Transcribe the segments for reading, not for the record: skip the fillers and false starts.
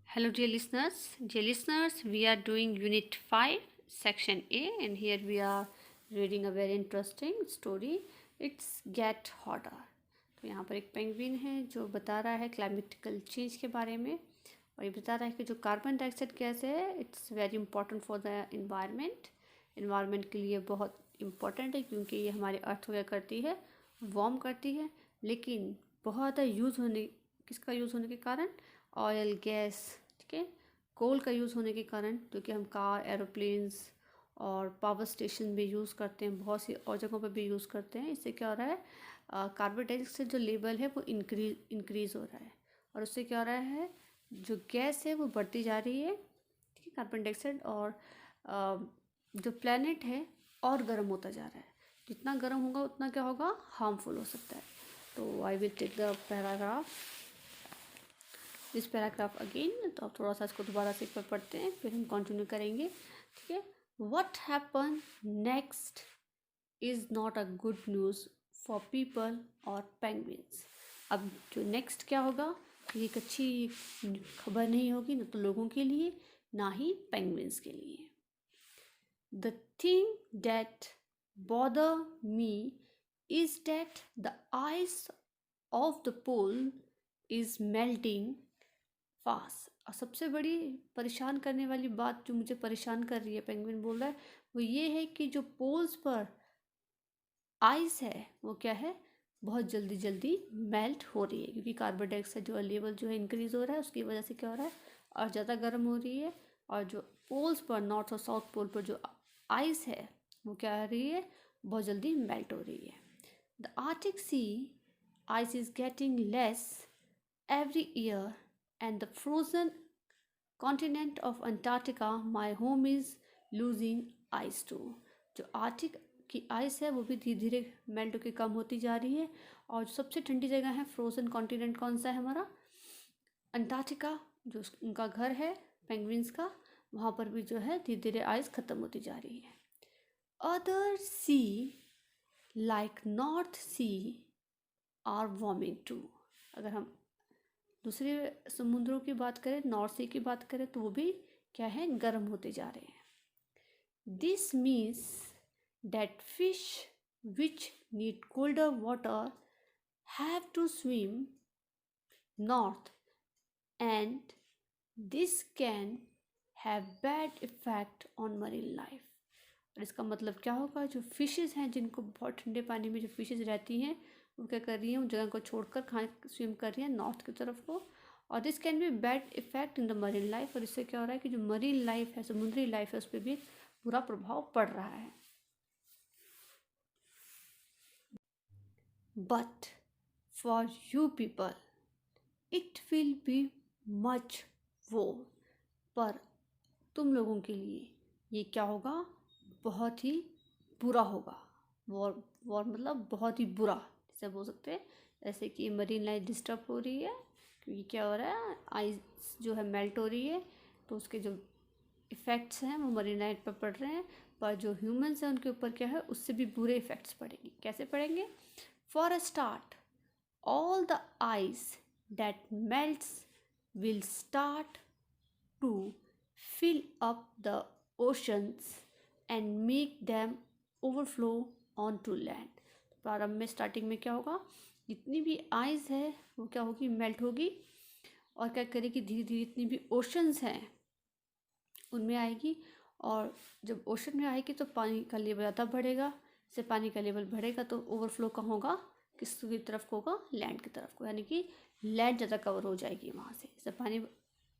Hello, dear listeners. Dear listeners, we are doing Unit 5, Section A, and here we are reading a very interesting story. It's Get Hotter. तो यहाँ पर एक penguin है जो बता रहा है क्लाइमेटिकल चेंज के बारे में और ये बता रहा है कि जो कार्बन डाइऑक्साइड गैस है it's very important for the environment के लिए बहुत इम्पॉर्टेंट है क्योंकि ये हमारे अर्थ वगैरह करती है, वार्म करती है, लेकिन बहुत ज़्यादा यूज़ होने किसका यूज़ होने के कारण ऑयल गैस, ठीक है, कोल का यूज़ होने के कारण, क्योंकि हम कार, एरोप्लेन्स और पावर स्टेशन में यूज़ करते हैं, बहुत सी और जगहों पर भी यूज़ करते हैं। इससे क्या हो रहा है, कार्बन डाइऑक्साइड जो लेवल है वो इंक्रीज़ हो रहा है और उससे क्या हो रहा है, जो गैस है वो बढ़ती जा रही है, ठीक है, कार्बन डाइऑक्साइड, और जो प्लेनेट है और गर्म होता जा रहा है। जितना गर्म होगा उतना क्या होगा, हार्मफुल हो सकता है। तो I will take the this paragraph again. तो अब थोड़ा सा इसको दोबारा से एक बार पढ़ते हैं, फिर हम कंटिन्यू करेंगे, ठीक है। What happen next is not a good news for people और पेंगुइन्स। अब जो नेक्स्ट क्या होगा, ये एक अच्छी खबर नहीं होगी, न तो लोगों के लिए ना ही पेंगुइन्स के लिए। The thing that bother me is that the ice of the pole is melting fast। और सबसे बड़ी परेशान करने वाली बात जो मुझे परेशान कर रही है, पेंगुइन बोल रहा है, वो ये है कि जो पोल्स पर आइस है वो क्या है, बहुत जल्दी जल्दी मेल्ट हो रही है, क्योंकि कार्बन डाइऑक्साइड जो लेवल जो है इंक्रीज हो रहा है, उसकी वजह से क्या हो रहा है और ज़्यादा गर्म हो रही है। और जो पोल्स पर, नॉर्थ और साउथ पोल पर जो आइस है वो क्या आ रही है, बहुत जल्दी मेल्ट हो रही है। The Arctic sea ice is getting less every year and the frozen continent of Antarctica my home is losing ice too. जो आर्टिक की आइस है वो भी धीरे धीरे मेल्ट होकर कम होती जा रही है। और जो सबसे ठंडी जगह है, फ्रोजन कॉन्टिनेंट कौन सा है हमारा, अंटार्कटिका, जो उनका घर है पेंगुइन्स का, वहाँ पर भी जो है धीरे धीरे आइस ख़त्म होती जा रही है। Other sea like North Sea are warming too. अगर हम दूसरे समुद्रों की बात करें, नॉर्थ सी की बात करें, तो वो भी क्या है, गर्म होते जा रहे हैं। This means that fish which need colder water have to swim north, and this can have bad effect on marine life। और इसका मतलब क्या होगा, जो फिशेस हैं जिनको बहुत ठंडे पानी में जो फिशेस रहती हैं वो क्या कर रही हैं, उन जगह को छोड़कर खाने स्विम कर रही हैं नॉर्थ की तरफ को। और this can be bad effect in the marine life. और इससे क्या हो रहा है कि जो मरीन लाइफ है, समुद्री लाइफ है, उस पर भी बुरा प्रभाव पड़ रहा है। But for you people it will be much war। पर तुम लोगों के लिए ये क्या होगा, बहुत ही बुरा होगा। वॉर वॉर मतलब बहुत ही बुरा, जैसे बोल सकते हैं, जैसे कि मरीन लाइफ डिस्टर्ब हो रही है क्योंकि क्या हो रहा है, आइस जो है मेल्ट हो रही है, तो उसके जो इफ़ेक्ट्स हैं वो मरीन लाइफ पर पड़ रहे हैं। पर जो ह्यूमंस हैं उनके ऊपर क्या है, उससे भी बुरे इफ़ेक्ट्स पड़ेंगे। कैसे पड़ेंगे? For a start, all the ice that melts will start to fill up the oceans and make them overflow onto land। प्रारंभ में स्टार्टिंग में क्या होगा, जितनी भी आइस है वो क्या होगी, मेल्ट होगी और क्या करेगी, धीरे धीरे जितनी भी ओशंस हैं उनमें आएगी। और जब ओशन में आएगी तो पानी का लेवल ज़्यादा बढ़ेगा। जैसे पानी का लेवल बढ़ेगा तो ओवरफ्लो कहाँ होगा, किसकी तरफ होगा, लैंड की तरफ को, यानी कि लैंड ज़्यादा कवर हो जाएगी वहाँ से। जैसे पानी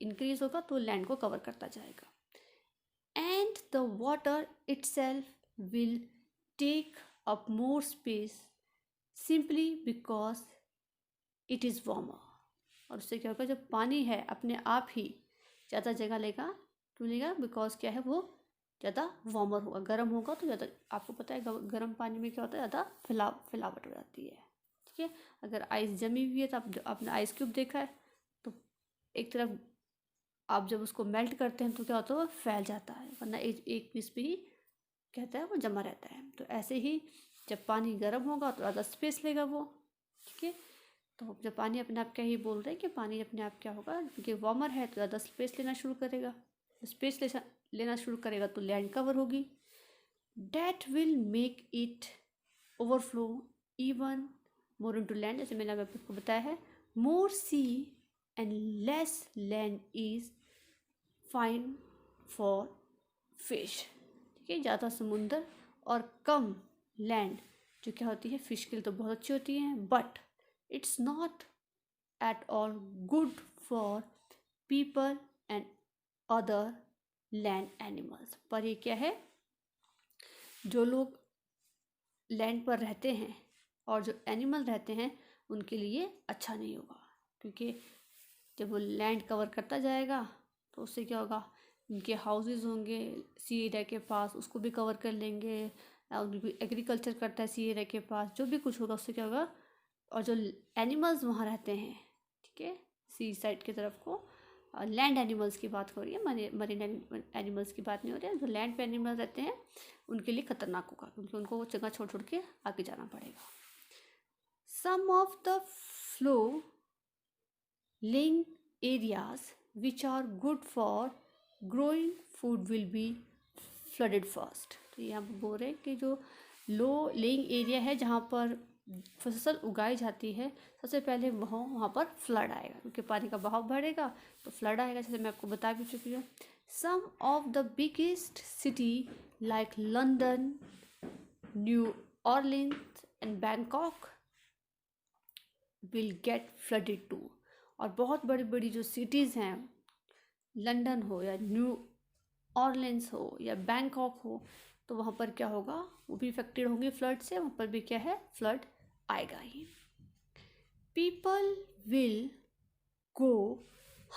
इंक्रीज होगा तो लैंड को कवर करता जाएगा। And the water itself will take up more space simply because it is warmer. और उससे क्या होगा, जब पानी है अपने आप ही ज़्यादा जगह लेगा, क्यों लेगा, बिकॉज क्या है, वो ज़्यादा वार्मर होगा, गर्म होगा तो ज़्यादा, आपको पता है गर्म पानी में क्या होता है, ज़्यादा फैलावट हो जाती है, ठीक है। अगर आइस जमी हुई है तो आपने आइस क्यूब देखा है, तो एक तरफ आप जब उसको मेल्ट करते हैं तो क्या होता है, वो फैल जाता है, वरना एक पीस पे ही कहता है वो जमा रहता है। तो ऐसे ही जब पानी गर्म होगा तो ज़्यादा स्पेस लेगा वो, ठीक है। तो जब पानी अपने आप क्या ही बोल रहे हैं कि पानी अपने आप क्या होगा, क्योंकि वार्मर है तो ज़्यादा स्पेस लेना शुरू करेगा, स्पेस लेना शुरू करेगा तो लैंड कवर होगी, that will make it overflow even more into land. जैसे मैंने आपको बताया है, more sea and less land is fine for fish. ठीक है, ज़्यादा समुंदर और कम लैंड जो क्या होती है फिश के लिए तो बहुत अच्छी होती है, but it's not at all good for people and other land animals. पर ये क्या है, जो लोग लैंड पर रहते हैं और जो एनिमल रहते हैं उनके लिए अच्छा नहीं होगा, क्योंकि जब वो लैंड कवर करता जाएगा तो उससे क्या होगा, उनके हाउसेस होंगे सी एरिया के पास उसको भी कवर कर लेंगे, एग्रीकल्चर करता है सी एरिया के पास, जो भी कुछ होगा उससे क्या होगा, और जो एनिमल्स वहाँ रहते हैं, ठीक है, सी साइड की तरफ को, लैंड एनिमल्स की बात हो रही है, मरीन एनिमल्स की बात नहीं हो रही है, जो लैंड पे एनिमल रहते हैं उनके लिए खतरनाक होगा, क्योंकि उनको वो जगह छोड़ छोड़ के आगे जाना पड़ेगा। Some of the flowing areas which are good for growing food will be flooded first. तो यहाँ पर बोल रहे हैं कि जो लो लेइंग एरिया है जहाँ पर फसल उगाई जाती है, सबसे पहले वहाँ पर फ्लड आएगा, क्योंकि पानी का बहाव बढ़ेगा तो फ्लड आएगा, जैसे मैं आपको बता भी चुकी हूँ। Some of the biggest city like London, New Orleans and Bangkok will get flooded too. और बहुत बड़ी बड़ी जो सिटीज़ हैं, लंदन हो या न्यू ऑर्लिन्स हो या बैंकॉक हो, तो वहाँ पर क्या होगा, वो भी इफेक्टेड होंगे फ्लड से, वहाँ पर भी क्या है फ्लड आएगा ही। People will go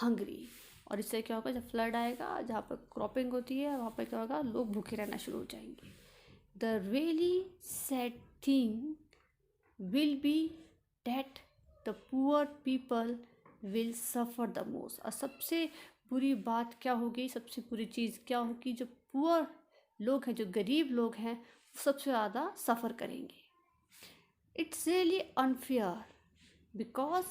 hungry. और इससे क्या होगा, जब फ्लड आएगा जहाँ पर क्रॉपिंग होती है वहाँ पर क्या होगा, लोग भूखे रहना शुरू हो जाएंगे। The really sad thing will be that the poor people will suffer the most. और सबसे बुरी बात क्या होगी, सबसे बुरी चीज़ क्या होगी, जो पुअर लोग हैं, जो गरीब लोग हैं, वो सबसे ज़्यादा सफ़र करेंगे। It's really unfair because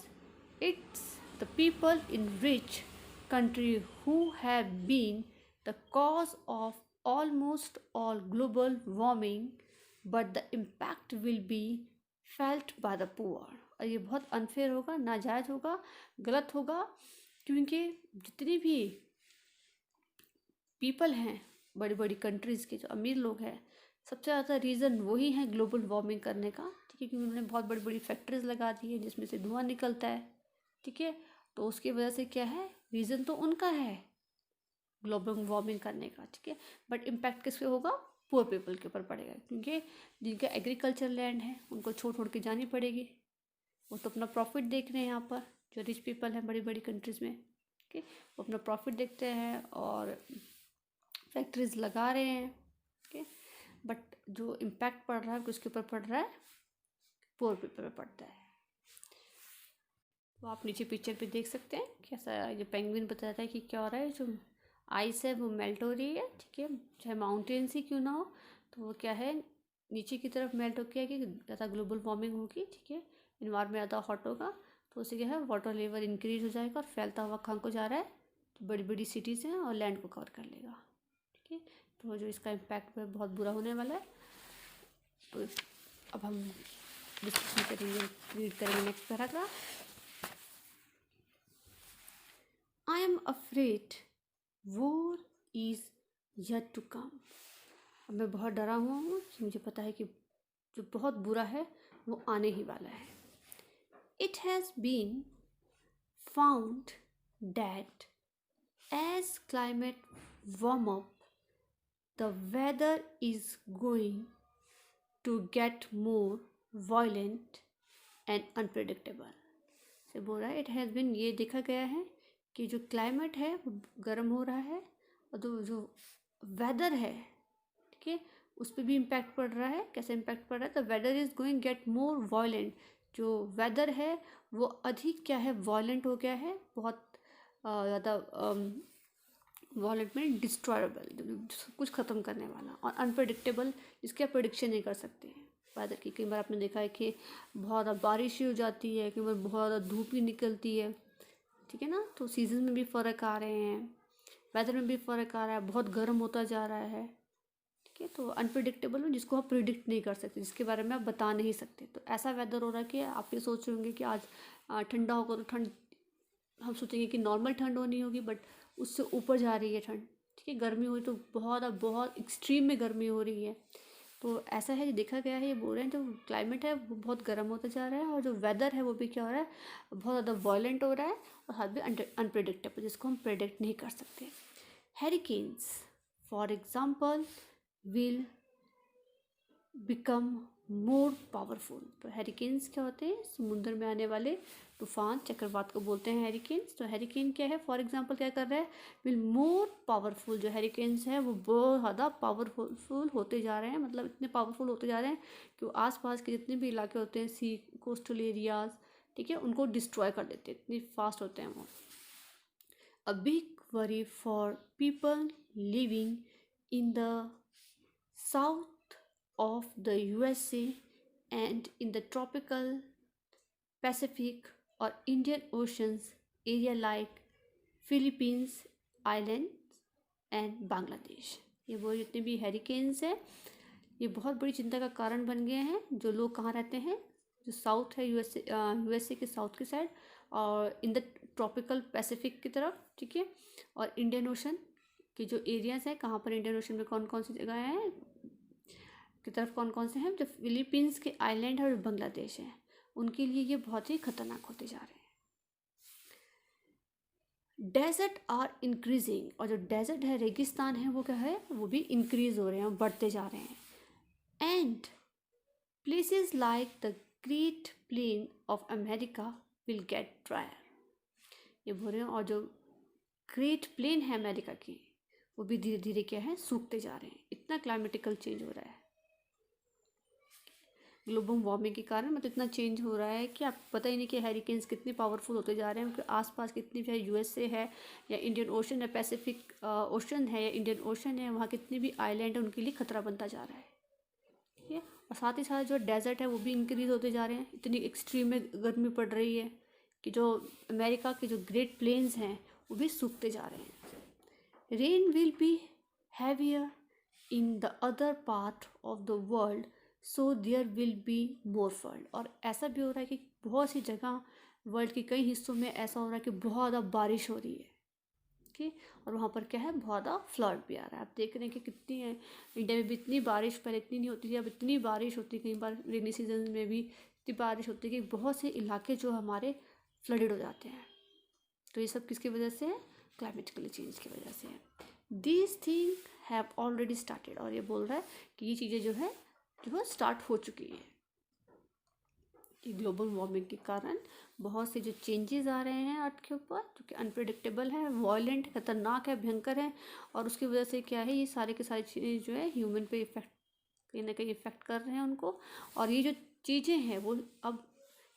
it's the people in rich country who have been the cause of almost all global warming, but the impact will be felt by the poor। और ये बहुत अनफेयर होगा, नाजायज़ होगा, गलत होगा, क्योंकि जितनी भी पीपल हैं बड़ी बड़ी कंट्रीज़ के, जो अमीर लोग हैं, सबसे ज़्यादा रीज़न वही है ग्लोबल वार्मिंग करने का, ठीक है, क्योंकि उन्होंने बहुत बड़ी बड़ी फैक्ट्रीज लगा दी है जिसमें से धुआं निकलता है, ठीक है, तो उसकी वजह से क्या है, रीज़न तो उनका है ग्लोबल वार्मिंग करने का, ठीक है, बट इम्पैक्ट किस पे होगा, पुअर पीपल के ऊपर पड़ेगा, क्योंकि जिनका एग्रीकल्चर लैंड है उनको छोड़ छोड़ के जानी पड़ेगी, वो तो अपना प्रॉफिट देख रहे हैं यहाँ पर, जो रिच पीपल हैं बड़ी बड़ी कंट्रीज़ में, ठीक है, वो अपना प्रॉफिट देखते हैं और फैक्ट्रीज लगा रहे हैं, ठीक है, बट जो इम्पैक्ट पड़ रहा है किसके ऊपर पड़ रहा है, पुअर पीपल पर पड़ता है। तो आप नीचे पिक्चर पे देख सकते हैं कैसा ये पेंगुइन बताता है कि क्या हो रहा है, जो आइस है वो मेल्ट हो रही है, ठीक है, चाहे माउंटेन्स ही क्यों ना हो, तो वो क्या है नीचे की तरफ मेल्ट हो गया कि ज़्यादा ग्लोबल वार्मिंग होगी, ठीक है, इन्वायरमेंट ज़्यादा हॉट होगा, तो उससे क्या है वाटर लेवल इंक्रीज हो जाएगा और फैलता हुआ कहाँ को जा रहा है, तो बड़ी बड़ी सिटीज़ हैं और लैंड को कवर कर लेगा, ठीक है, तो जो इसका इम्पैक्ट है बहुत बुरा होने वाला है। तो अब हम डिस्कशन करेंगे, रीड करेंगे next paragraph. I am afraid war is yet to come। अब मैं बहुत डरा हुआ हूँ कि मुझे पता है कि जो बहुत बुरा है वो आने ही वाला है। It has been found that as climate warm up, the weather is going to get more violent and unpredictable। से बोल रहा है इट हैज़ बिन, ये देखा गया है कि जो क्लाइमेट है वो गर्म हो रहा है और जो वेदर है, ठीक है, उस पर भी इम्पैक्ट पड़ रहा है। कैसे इम्पैक्ट पड़ रहा है, the weather is going get more violent. जो वेदर है वो अधिक क्या है, वायलेंट हो गया है, बहुत ज़्यादा वायलेंट में डिस्ट्रॉयबल, कुछ ख़त्म करने वाला, और अनप्रडिक्टेबल जिसकी आप प्रोडिक्शन नहीं कर सकते हैं। वेदर की। कई बार आपने देखा है कि बहुत ज़्यादा बारिश ही हो जाती है, कई बार बहुत ज़्यादा धूप ही निकलती है, ठीक है ना। तो सीज़न में भी फ़र्क आ रहे हैं, वेदर में भी फ़र्क आ रहा है, बहुत गर्म होता जा रहा है, ठीक है। तो अनप्रिडिक्टेबल हो जिसको आप प्रिडिक्ट नहीं कर सकते, जिसके बारे में आप बता नहीं सकते। तो ऐसा वेदर हो रहा है कि आप ये सोच रहे होंगे कि आज ठंडा होगा, तो ठंड हम सोचेंगे कि नॉर्मल ठंड होनी होगी, बट उससे ऊपर जा रही है ठंड, ठीक है। गर्मी हुई तो बहुत बहुत एक्सट्रीम में गर्मी हो रही है। तो ऐसा है, देखा गया है, ये बोल रहे हैं जो क्लाइमेट है वो बहुत गर्म होता जा रहा है, और जो वेदर है वो भी क्या हो रहा है, बहुत ज़्यादा वायलेंट हो रहा है, और साथ भी अनप्रिडिक्टेबल, जिसको हम प्रेडिक्ट नहीं कर सकते। Hurricanes for example will become more powerful. तो हेरिकेन्स क्या होते हैं, समुद्र में आने वाले तूफान, चक्रवात को बोलते हैं हेरिकेन्स। तो हेरिकेन क्या है, फॉर एग्जांपल क्या कर रहा है, विल मोर पावरफुल। जो हेरिकेन्स है वो बहुत ज़्यादा पावरफुल होते जा रहे हैं, मतलब इतने पावरफुल होते जा रहे हैं कि वो आसपास के जितने भी इलाके होते हैं, सी कोस्टल एरियाज, ठीक है, उनको डिस्ट्रॉय कर देते हैं, इतनी फास्ट होते हैं वो। A big worry for people living in the south of the USA and in the tropical Pacific or Indian Oceans area like Philippines Islands and Bangladesh। ये वो जितने भी हेरिकेन्स हैं ये बहुत बड़ी चिंता का कारण बन गए हैं। जो लोग कहाँ रहते हैं, जो साउथ है यूएसए के साउथ की साइड, और इन द ट्रॉपिकल पैसिफिक की तरफ, ठीक है, और इंडियन ओशन के जो एरियाज हैं, कहाँ पर इंडियन ओशन में कौन कौन सी जगह हैं की तरफ कौन कौन से हैं, जो फिलीपींस के आइलैंड और बांग्लादेश है, उनके लिए ये बहुत ही खतरनाक होते जा रहे हैं। डेजर्ट आर इंक्रीजिंग, और जो डेजर्ट है, रेगिस्तान है, वो क्या है, वो भी इंक्रीज हो रहे हैं, बढ़ते जा रहे हैं। And places like the great plain of America will get dryer. ये बोल रहे हैं, और जो ग्रेट प्लेन है अमेरिका की, वो भी धीरे धीरे क्या है, सूखते जा रहे हैं। इतना क्लाइमेटिकल चेंज हो रहा है ग्लोबल वार्मिंग के कारण, मतलब इतना चेंज हो रहा है कि आपको पता ही नहीं कि हेरिकेन्स कितने पावरफुल होते जा रहे हैं। उनके आसपास कितनी, चाहे यूएसए है या इंडियन ओशन है, पैसिफिक ओशन है या इंडियन ओशन है, वहाँ कितने भी आइलैंड है उनके लिए खतरा बनता जा रहा है, ठीक है। और साथ ही साथ जो डेजर्ट है वो भी इंक्रीज होते जा रहे हैं। इतनी एक्सट्रीम में गर्मी पड़ रही है कि जो अमेरिका के जो ग्रेट प्लेन्स हैं वो भी सूखते जा रहे हैं। Rain will be heavier in the other part of the world, so there will be more flood. और ऐसा भी हो रहा है कि बहुत सी जगह वर्ल्ड के कई हिस्सों में ऐसा हो रहा है कि बहुत ज़्यादा बारिश हो रही है, ठीक, और वहाँ पर क्या है, बहुत ज़्यादा फ्लड भी आ रहा है। आप देख रहे हैं कि कितनी है, इंडिया में भी इतनी बारिश पहले इतनी नहीं होती थी, अब इतनी बारिश होती है, कई बार रेनी सीजन में भी इतनी बारिश होती है कि बहुत से इलाके जो हमारे फ्लडेड हो जाते हैं। तो ये सब किसकी वजह से है, क्लाइमेटिकल चेंज की वजह से है। These thing have already started, और ये बोल रहा है कि ये चीज़ें जो है स्टार्ट हो चुकी है कि ग्लोबल वार्मिंग के कारण बहुत से जो चेंजेस आ रहे हैं अर्थ के ऊपर, जो कि अनप्रिडिक्टेबल है, वायलेंट, खतरनाक है, भयंकर है, और उसकी वजह से क्या है, ये सारे के सारे चीज़ें जो है ह्यूमन पे इफेक्ट, कहीं ना कहीं इफेक्ट कर रहे हैं उनको। और ये जो चीज़ें हैं वो अब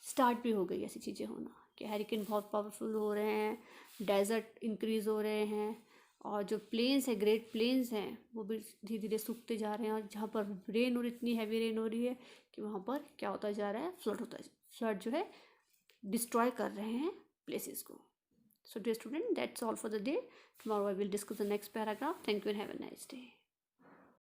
स्टार्ट भी हो गई ऐसी चीज़ें होना, कि हैरिकेन बहुत पावरफुल हो रहे हैं, डेजर्ट इंक्रीज़ हो रहे हैं, और जो प्लेन्स है, ग्रेट प्लेन्स हैं, वो भी धीरे धीरे सूखते जा रहे हैं। और जहाँ पर रेन हो रही, इतनी हैवी रेन हो रही है कि वहाँ पर क्या होता जा रहा है, फ्लड जो है डिस्ट्रॉय कर रहे हैं प्लेसेस को। So dear student, that's all for the day. Tomorrow I will discuss the next paragraph. Thank you and have a nice day.